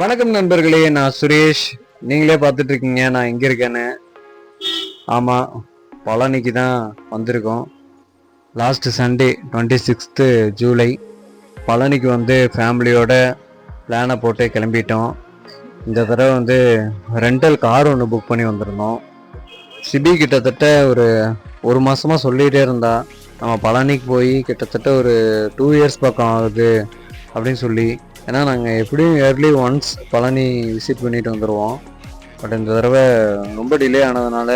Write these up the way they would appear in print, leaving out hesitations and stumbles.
வணக்கம் நண்பர்களே, நான் சுரேஷ். நீங்களே பார்த்துட்டு இருக்கீங்க நான் எங்க இருக்கேன்னு. ஆமா, பழனிக்கு தான் வந்திருக்கோம். லாஸ்ட் சண்டே 26th ஜூலை பழனிக்கு வந்து ஃபேமிலியோட பிளானை போட்டு கிளம்பிட்டோம். இந்த தடவை வந்து ரெண்டல் கார் ஒன்று புக் பண்ணி வந்திருந்தோம். சிபி கிட்டத்தட்ட ஒரு மாசமா சொல்லிகிட்டே இருந்தா நம்ம பழனிக்கு போய் கிட்டத்தட்ட ஒரு 2 இயர்ஸ் பக்கம் ஆகுது அப்படின்னு சொல்லி. ஏன்னா நாங்கள் எப்படியும் இயர்லி ஒன்ஸ் பழனி விசிட் பண்ணிட்டு வந்துடுவோம். பட் இந்த தடவை ரொம்ப டிலே ஆனதுனால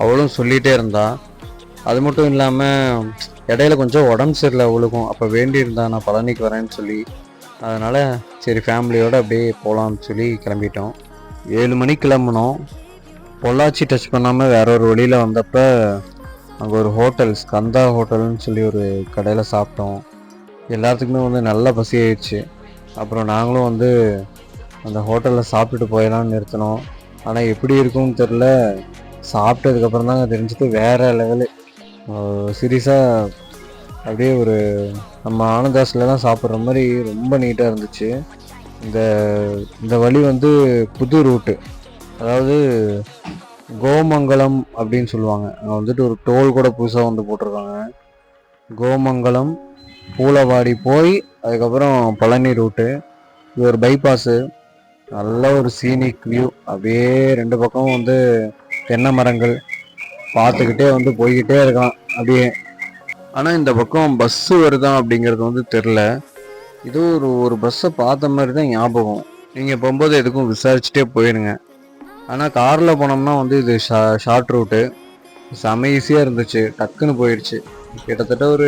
அவளும் சொல்லிகிட்டே இருந்தா. அது மட்டும் இல்லாமல் இடையில கொஞ்சம் உடம்பு சரியில்லை அவளுக்கும். அப்போ வேண்டியிருந்தா நான் பழனிக்கு வரேன்னு சொல்லி. அதனால் சரி ஃபேமிலியோடு அப்படியே போகலான்னு சொல்லி கிளம்பிட்டோம். 7 மணிக்கு கிளம்புனோம். பொள்ளாச்சி டச் பண்ணாமல் வேற ஒரு வழியில் வந்தப்போ அங்கே ஒரு ஹோட்டல், ஸ்கந்தா ஹோட்டல்னு சொல்லி ஒரு கடையில் சாப்பிட்டோம். எல்லாத்துக்குமே வந்து நல்ல பசி ஆயிடுச்சு. அப்புறம் நாங்களும் வந்து அந்த ஹோட்டலில் சாப்பிட்டுட்டு போயலாம்னு நிறுத்தினோம். ஆனால் எப்படி இருக்கும்னு தெரில. சாப்பிட்டதுக்கப்புறம் தாங்க தெரிஞ்சுட்டு வேறு லெவலு. சீரியஸாக அப்படியே நம்ம ஆனந்தாஸ்லாம் சாப்பிட்ற மாதிரி ரொம்ப நீட்டாக இருந்துச்சு. இந்த வழி வந்து புது ரூட்டு, அதாவது கோமங்கலம் அப்படின்னு சொல்லுவாங்க. அங்கே வந்துட்டு ஒரு டோல் கூட புதுசாக வந்து போட்டிருக்காங்க. கோமங்கலம் பூலவாடி போய் அதுக்கப்புறம் பழனி ரூட்டு. இது ஒரு பைபாஸு. நல்ல ஒரு சீனிக் வியூ. அப்படியே ரெண்டு பக்கம் வந்து தென்னை மரங்கள் பார்த்துக்கிட்டே வந்து போய்கிட்டே இருக்கலாம் அப்படியே. ஆனால் இந்த பக்கம் பஸ்ஸு வருதா அப்படிங்கிறது வந்து தெரில. இது ஒரு பஸ்ஸை பார்த்த மாதிரி தான் ஞாபகம். நீங்கள் போகும்போது எதுக்கும் விசாரிச்சுட்டே போயிடுங்க. ஆனால் காரில் போனோம்னா வந்து இது ஷார்ட் ரூட்டு. செம ஈஸியாக இருந்துச்சு, டக்குன்னு போயிடுச்சு. கிட்டத்தட்ட ஒரு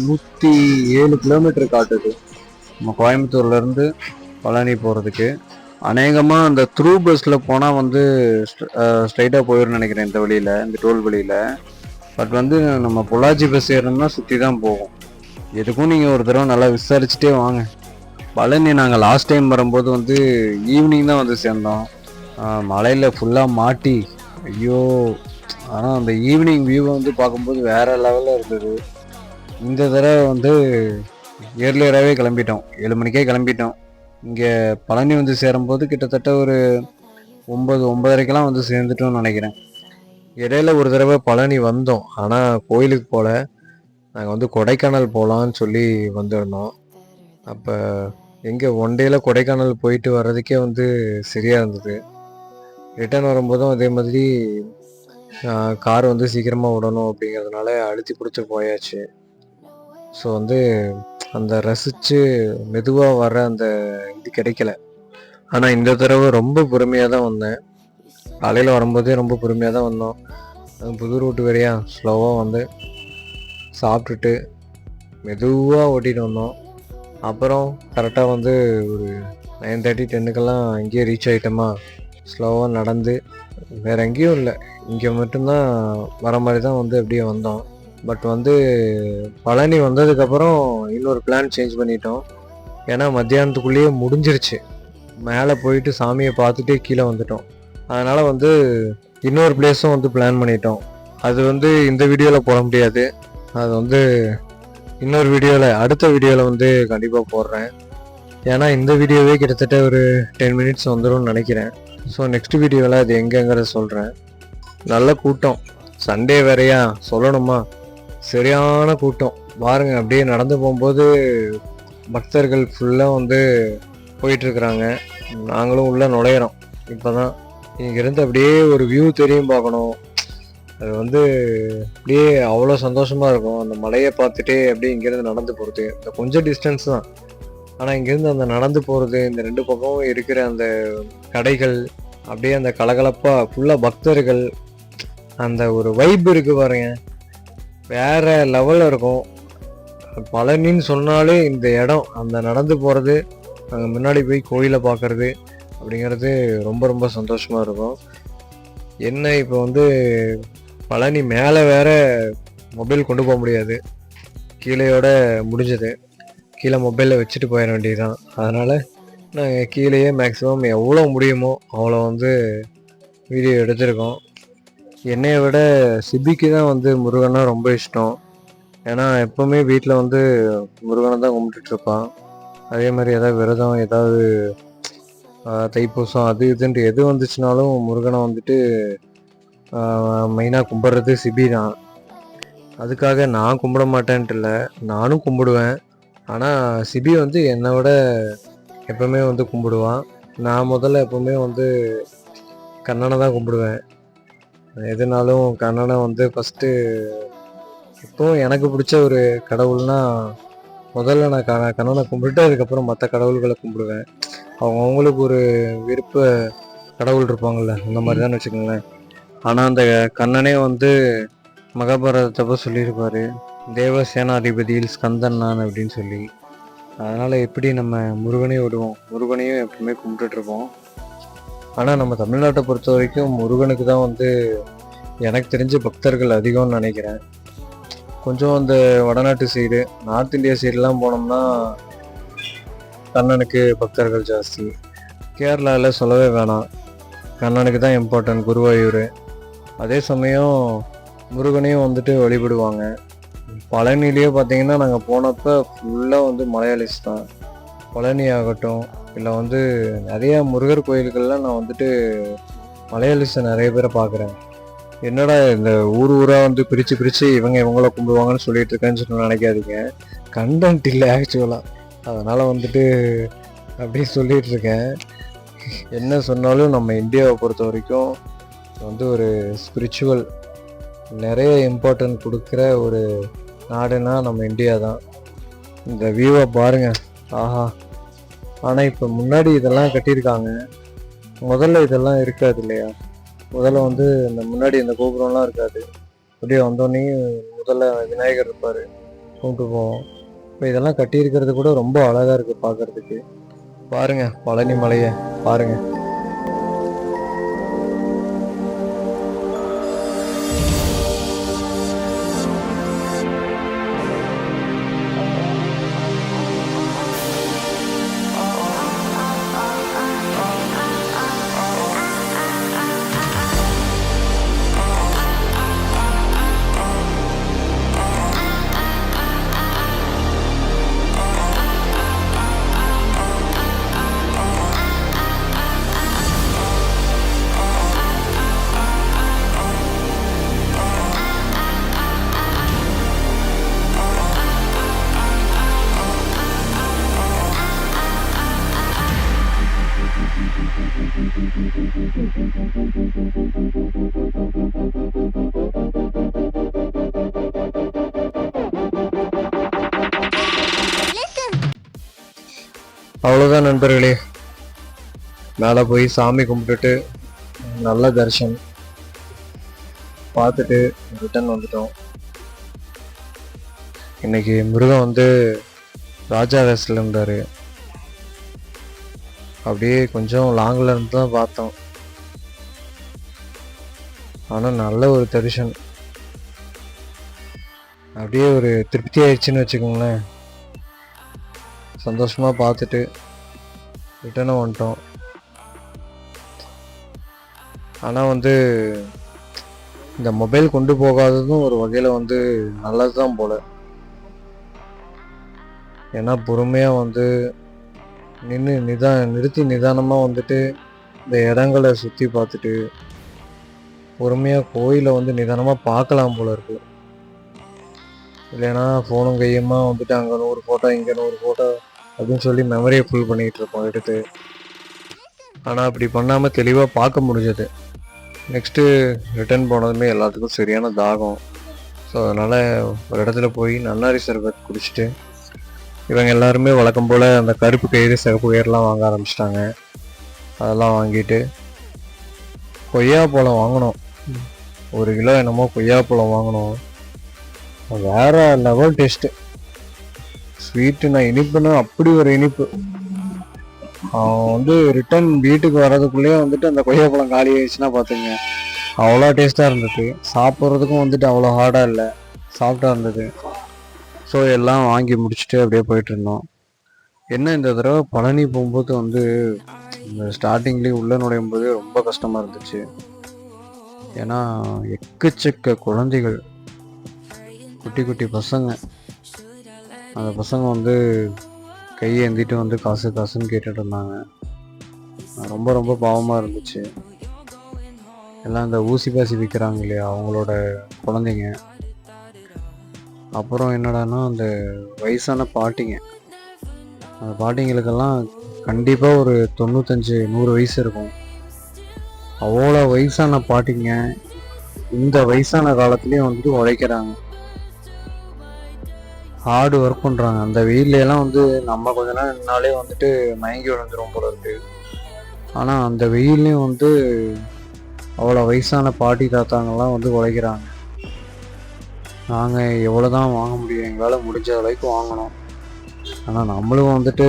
107 கிலோமீட்டர் காட்டுது நம்ம கோயம்புத்தூர்லேருந்து பழனி போகிறதுக்கு. அநேகமாக அந்த த்ரூ பஸ்ஸில் போனால் வந்து ஸ்ட்ரைட்டாக போயிடும்னு நினைக்கிறேன் இந்த வழியில், இந்த டோல் வழியில். பட் வந்து நம்ம பொள்ளாச்சி பஸ் ஏறணும்னா சுற்றி தான் போகும். எதுக்கும் நீங்கள் ஒரு தடவை நல்லா விசாரிச்சுட்டே வாங்க. பழனி நாங்கள் லாஸ்ட் டைம் வரும்போது வந்து ஈவினிங் தான் வந்து சேர்ந்தோம். மலையில் ஃபுல்லாக மாட்டி ஐயோ. ஆனால் அந்த ஈவினிங் வியூவை வந்து பார்க்கும்போது வேறு லெவலில் இருந்தது. இந்த தடவை வந்து ஏர்லியராகவே கிளம்பிட்டோம். 7 மணிக்கே கிளம்பிட்டோம். இங்கே பழனி வந்து சேரும்போது கிட்டத்தட்ட ஒரு 9-9:30 வந்து சேர்ந்துட்டோம்னு நினைக்கிறேன். இடையில ஒரு தடவை பழனி வந்தோம், ஆனால் கோயிலுக்கு போகல. நாங்கள் வந்து கொடைக்கானல் போகலான்னு சொல்லி வந்திருந்தோம். அப்போ எங்கே ஒன் டேயில் கொடைக்கானல் போயிட்டு வர்றதுக்கே வந்து சரியாக இருந்தது. ரிட்டர்ன் வரும்போதும் அதே மாதிரி கார் வந்து சீக்கிரமாக விடணும் அப்படிங்கிறதுனால அழுத்தி பிடிச்சி போயாச்சு. ஸோ வந்து அந்த ரசித்து மெதுவாக வர அந்த இது கிடைக்கல. ஆனால் இந்த தடவை ரொம்ப பொறுமையாக தான் வந்தேன். காலையில் வரும்போதே ரொம்ப பொறுமையாக தான் வந்தோம். புது ரூட்டு வேறையா, ஸ்லோவாக வந்து சாப்பிட்டுட்டு மெதுவாக ஓட்டிகிட்டு வந்தோம். அப்புறம் கரெக்டாக வந்து ஒரு 9:30-10 இங்கேயே ரீச் ஆகிட்டோமா. ஸ்லோவாக நடந்து வேறு எங்கேயும் இல்லை, இங்கே மட்டும்தான் வர மாதிரி தான் வந்து அப்படியே வந்தோம். பட் வந்து பழனி வந்ததுக்கப்புறம் இன்னொரு பிளான் சேஞ்ச் பண்ணிட்டோம். ஏன்னா மத்தியானத்துக்குள்ளேயே முடிஞ்சிருச்சு. மேலே போயிட்டு சாமியை பார்த்துட்டே கீழே வந்துட்டோம். அதனால் வந்து இன்னொரு பிளேஸும் வந்து பிளான் பண்ணிட்டோம். அது வந்து இந்த வீடியோவில் போட முடியாது. அது வந்து இன்னொரு வீடியோவில், அடுத்த வீடியோவில் வந்து கண்டிப்பாக போடுறேன். ஏன்னா இந்த வீடியோவே கிட்டத்தட்ட ஒரு 10 மினிட்ஸ் வந்துடும் நினைக்கிறேன். ஸோ நெக்ஸ்ட் வீடியோவில் அது எங்கேங்கிறத சொல்கிறேன். நல்ல கூட்டம், சண்டே வேறையா சொல்லணுமா, சரியான கூட்டம் பாருங்க. அப்படியே நடந்து போகும்போது பக்தர்கள் ஃபுல்லாக வந்து போயிட்டுருக்குறாங்க. நாங்களும் உள்ளே நுழையிறோம். இப்போ தான் இங்கேருந்து அப்படியே ஒரு வியூ தெரியும் பார்க்கணும். அது வந்து அப்படியே அவ்வளோ சந்தோஷமாக இருக்கும். அந்த மலையை பார்த்துட்டே அப்படியே இங்கேருந்து நடந்து போகிறது. இந்த கொஞ்சம் டிஸ்டன்ஸ் தான், ஆனால் இங்கேருந்து அந்த நடந்து போகிறது, இந்த ரெண்டு பக்கமும் இருக்கிற அந்த கடைகள், அப்படியே அந்த கலகலப்பாக ஃபுல்லாக பக்தர்கள், அந்த ஒரு வைப் இருக்கு பாருங்க, வேற லெவலில் இருக்கும். பழனின்னு சொன்னாலே இந்த இடம், அந்த நடந்து போகிறது, அங்கே முன்னாடி போய் கோயிலை பார்க்கறது அப்படிங்கிறது ரொம்ப ரொம்ப சந்தோஷமாக இருக்கும். என்ன இப்போ வந்து பழனி மேலே வேற மொபைல் கொண்டு போக முடியாது, கீழேயோட முடிஞ்சது. கீழே மொபைலில் வச்சுட்டு போயிட வேண்டியதுதான். அதனால் நாங்கள் கீழேயே மேக்ஸிமம் எவ்வளோ முடியுமோ அவ்வளோ வந்து வீடியோ எடுத்திருக்கோம். என்னையை விட சிபிக்கு தான் வந்து முருகனா ரொம்ப இஷ்டம். ஏன்னா எப்போவுமே வீட்டில் வந்து முருகனை தான் கும்பிட்டுட்ருப்பான். அதே மாதிரி ஏதாவது விரதம், ஏதாவது தைப்பூசம் அது இதுன்ட்டு எது வந்துச்சுனாலும் முருகனை வந்துட்டு மெயினாக கும்பிட்றது சிபி தான். அதுக்காக நான் கும்பிட மாட்டேன்ட்டு இல்லை, நானும் கும்பிடுவேன். ஆனால் சிபி வந்து என்னை விட எப்பவுமே வந்து கும்பிடுவான். நான் முதல்ல எப்பவுமே வந்து கண்ணனை தான் கும்பிடுவேன். எதுனாலும் கண்ணனை வந்து ஃபஸ்ட்டு இப்போ எனக்கு பிடிச்ச ஒரு கடவுள்னா முதல்ல நான் கண்ணனை கும்பிட்டு அதுக்கப்புறம் மற்ற கடவுள்களை கும்பிடுவேன். அவங்களுக்கு ஒரு விருப்ப கடவுள் இருப்பாங்கள்ல, அந்த மாதிரி தான் வச்சுக்கோங்களேன். ஆனால் அந்த கண்ணனே வந்து மகாபாரதத்தப்போ சொல்லியிருப்பாரு, தேவ சேனாதிபதியில் ஸ்கந்தன் நான் அப்படின்னு சொல்லி. அதனால் எப்படி நம்ம முருகனையும் விடுவோம், முருகனையும் எப்பவுமே கும்பிட்டுட்ருப்போம். ஆனால் நம்ம தமிழ்நாட்டை பொறுத்த வரைக்கும் முருகனுக்கு தான் வந்து எனக்கு தெரிஞ்ச பக்தர்கள் அதிகம்னு நினைக்கிறேன். கொஞ்சம் அந்த வடநாட்டு சைடு, நார்த் இந்தியா சைடெலாம் போனோம்னா கண்ணனுக்கு பக்தர்கள் ஜாஸ்தி. கேரளாவில் சொல்லவே வேணாம், கண்ணனுக்கு தான் இம்பார்ட்டன்ட், குருவாயூர். அதே சமயம் முருகனையும் வந்துட்டு வழிபடுவாங்க. பழனிலேயே பார்த்தீங்கன்னா நாங்கள் போனப்போ ஃபுல்லாக வந்து மலையாளிஸ் தான். பழனி ஆகட்டும், இல்லை வந்து நிறையா முருகர் கோயில்கள்லாம் நான் வந்துட்டு மலையாளிஸை நிறைய பேரை பார்க்குறேன். என்னடா இந்த ஊராக வந்து பிரித்து இவங்கள கும்பிடுவாங்கன்னு சொல்லிட்டு இருக்கேன்னு சொல்லி நினைக்காதீங்க. கண்டென்ட் இல்லை ஆக்சுவலாக, அதனால் வந்துட்டு அப்படி சொல்லிட்டு இருக்கேன். என்ன சொன்னாலும் நம்ம இந்தியாவை பொறுத்த வரைக்கும் வந்து ஒரு ஸ்பிரிச்சுவல் நிறைய இம்பார்ட்டன்ட் கொடுக்குற ஒரு நாடுனா நம்ம இந்தியா தான். இந்த வியூவை பாருங்கள், ஆஹா. ஆனால் இப்போ முன்னாடி இதெல்லாம் கட்டியிருக்காங்க, முதல்ல இதெல்லாம் இருக்காது இல்லையா? முதல்ல வந்து இந்த முன்னாடி இந்த கோபுரம்லாம் இருக்காது. அப்படியே வந்தோடனே முதல்ல விநாயகர் இருப்பார், கும்பிட்டு போவோம். இப்போ இதெல்லாம் கட்டியிருக்கிறது கூட ரொம்ப அழகாக இருக்குது பார்க்குறதுக்கு. பாருங்கள் பழனி மலையை பாருங்கள். அவ்வளோதான் நண்பர்களே, மேலே போய் சாமி கும்பிட்டுட்டு நல்ல தரிசனம் பார்த்துட்டு ரிட்டர்ன் வந்துட்டோம். இன்னைக்கு முருகன் வந்து ராஜா வேஸில் இருந்தார். அப்படியே கொஞ்சம் லாங்கில் இருந்து தான் பார்த்தோம், ஆனால் நல்ல ஒரு தரிசனம். அப்படியே ஒரு திருப்தி ஆயிடுச்சுன்னு வச்சுக்கோங்களேன். சந்தோஷமாக பார்த்துட்டு ரிட்டர்னும் வந்துட்டோம். ஆனால் வந்து இந்த மொபைல் கொண்டு போகாததும் ஒரு வகையில் வந்து நல்லது தான் போல். ஏன்னா பொறுமையாக வந்து நிறுத்தி நிதானமாக வந்துட்டு இந்த இடங்களை சுற்றி பார்த்துட்டு பொறுமையாக கோயிலை வந்து நிதானமாக பார்க்கலாம் போல இருக்கு. இல்லைன்னா ஃபோனும் கையுமா வந்துட்டு அங்கே 100 ஃபோட்டோ இங்கே 100 ஃபோட்டோ அப்படின்னு சொல்லி மெமரியை ஃபுல் பண்ணிகிட்டு இருப்போம் எடுத்து. ஆனால் அப்படி பண்ணாமல் தெளிவாக பார்க்க முடிஞ்சது. நெக்ஸ்ட்டு ரிட்டர்ன் போனதுமே எல்லாத்துக்கும் சரியான தாகம். ஸோ அதனால் ஒரு இடத்துல போய் நன்னாரி சர்பத் குடிச்சிட்டு, இவங்க எல்லாருமே வழக்கம் போல் அந்த கருப்பு கயிறு சிகப்பு கயிறுலாம் வாங்க ஆரம்பிச்சிட்டாங்க. அதெல்லாம் வாங்கிட்டு கொய்யாப்பழம் வாங்கினோம். 1 கிலோ என்னமோ கொய்யாப்பழம் வாங்கினோம். வேறு லெவல் டேஸ்ட்டு. ஸ்வீட்டு நான் இனிப்புன்னா அப்படி ஒரு இனிப்பு. அவன் வந்து ரிட்டன் வீட்டுக்கு வர்றதுக்குள்ளேயே வந்துட்டு அந்த கொய்யாப்பழம் காலி ஆயிடுச்சுன்னா பார்த்துங்க, அவ்வளோ டேஸ்ட்டாக இருந்தது. சாப்பிட்றதுக்கும் வந்துட்டு அவ்வளோ ஹார்டாக இல்லை, சாஃப்டாக இருந்தது. ஸோ எல்லாம் வாங்கி முடிச்சுட்டு அப்படியே போயிட்டு இருந்தோம். என்ன இந்த தடவை பழனி போகும்போது வந்து இந்த ஸ்டார்டிங்லேயே உள்ளே நுழையும் போது ரொம்ப கஷ்டமாக இருந்துச்சு. ஏன்னா எக்கச்சக்க குழந்தைகள், குட்டி குட்டி பசங்க. அந்த பசங்க வந்து கையை ஏந்திட்டு வந்து காசுன்னு கேட்டுட்டு இருந்தாங்க. ரொம்ப ரொம்ப பாவமாக இருந்துச்சு. எல்லாம் இந்த ஊசி பாசி விற்கிறாங்க இல்லையா, அவங்களோட குழந்தைங்க. அப்புறம் என்னடான்னா அந்த வயசான பாட்டிங்க, அந்த பாட்டிங்களுக்கெல்லாம் கண்டிப்பாக ஒரு 95-100 வயசு இருக்கும். அவ்வளோ வயசான பாட்டிங்க இந்த வயசான காலத்துலேயும் வந்துட்டு உழைக்கிறாங்க, ஹார்டு ஒர்க் பண்ணுறாங்க. அந்த வெயிலெலாம் வந்து நம்ம கொஞ்ச நேரம் நின்னாலே வந்துட்டு மயங்கி விழுந்துரும் போல இருக்கு. ஆனால் அந்த வெயிலையும் வந்து அவ்வளோ வயசான பாட்டி தாத்தாங்கெல்லாம் வந்து உழைக்கிறாங்க. நாங்கள் எவ்வளோ தான் வாங்க முடியும், எங்களால் முடிஞ்ச அளவுக்கு வாங்கினோம். ஆனால் நம்மளும் வந்துட்டு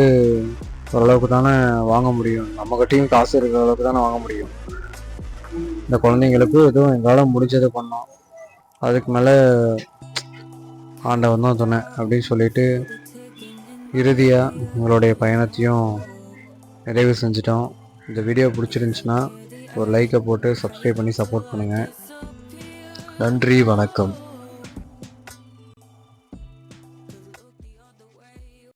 ஓரளவுக்கு தானே வாங்க முடியும், நம்மகிட்டையும் காசு இருக்கிற அளவுக்கு தானே வாங்க முடியும். இந்த குழந்தைங்களுக்கு எதுவும் எங்களால் முடிஞ்சதை பண்ணோம், அதுக்கு மேலே ஆண்டவன் தான் துணை அப்படின்னு சொல்லிட்டு இறுதியாக உங்களுடைய பயணத்தையும் நிறைவு செஞ்சிட்டோம். இந்த வீடியோ பிடிச்சிருந்துச்சுன்னா ஒரு லைக்கை போட்டு சப்ஸ்கிரைப் பண்ணி சப்போர்ட் பண்ணுங்கள். நன்றி, வணக்கம்.